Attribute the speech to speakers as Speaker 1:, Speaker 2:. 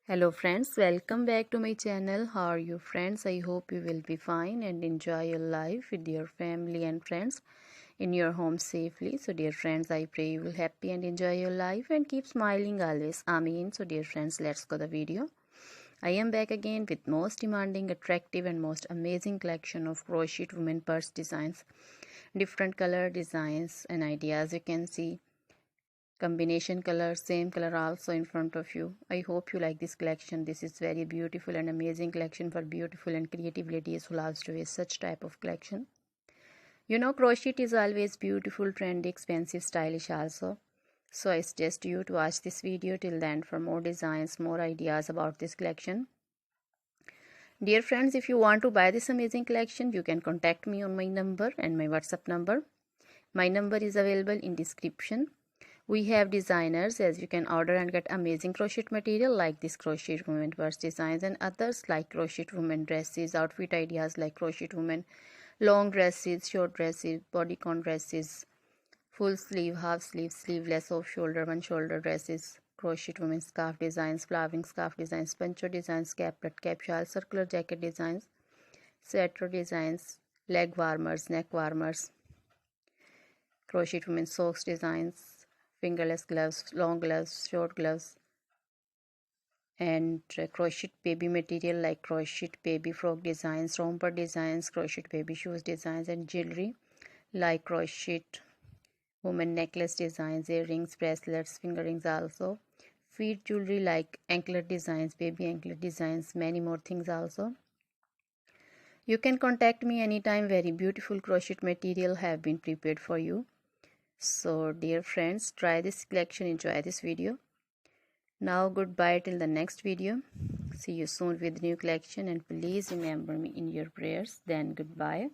Speaker 1: Hello friends, welcome back to my channel. How are you friends? I hope you will be fine and enjoy your life with your family and friends in your home safely. So dear friends, I pray you will happy and enjoy your life and keep smiling always. Amen. So dear friends, let's go the video. I am back again with most demanding, attractive and most amazing collection of crochet women purse designs. Different color designs and ideas you can see. Combination color, same color also in front of you. I hope you like this collection. This is very beautiful and amazing collection for beautiful and creative ladies who loves to wear such type of collection. You know, crochet is always beautiful, trendy, expensive, stylish also. So I suggest you to watch this video till the end for more designs, more ideas about this collection. Dear friends, if you want to buy this amazing collection, you can contact me on my number and my WhatsApp number. My number is available in description. We have designers as you can order and get amazing crochet material like this crochet women purse designs and others like crochet women dresses, outfit ideas like crochet women long dresses, short dresses, bodycon dresses, full sleeve, half sleeve, sleeveless, off shoulder, one shoulder dresses, crochet women scarf designs, flowering scarf designs, poncho designs, caplet, cap shawl, circular jacket designs, sweater designs, leg warmers, neck warmers, crochet women socks designs, fingerless gloves, long gloves, short gloves, and crochet baby material like crochet baby frock designs, romper designs, crochet baby shoes designs, and jewelry like crochet woman necklace designs, earrings, bracelets, finger rings also, feet jewelry like anklet designs, baby anklet designs, many more things also. You can contact me anytime. Very beautiful crochet material have been prepared for you. So dear friends, try this collection, enjoy this video. Now goodbye till the next video. See you soon with new collection and please remember me in your prayers. Then goodbye.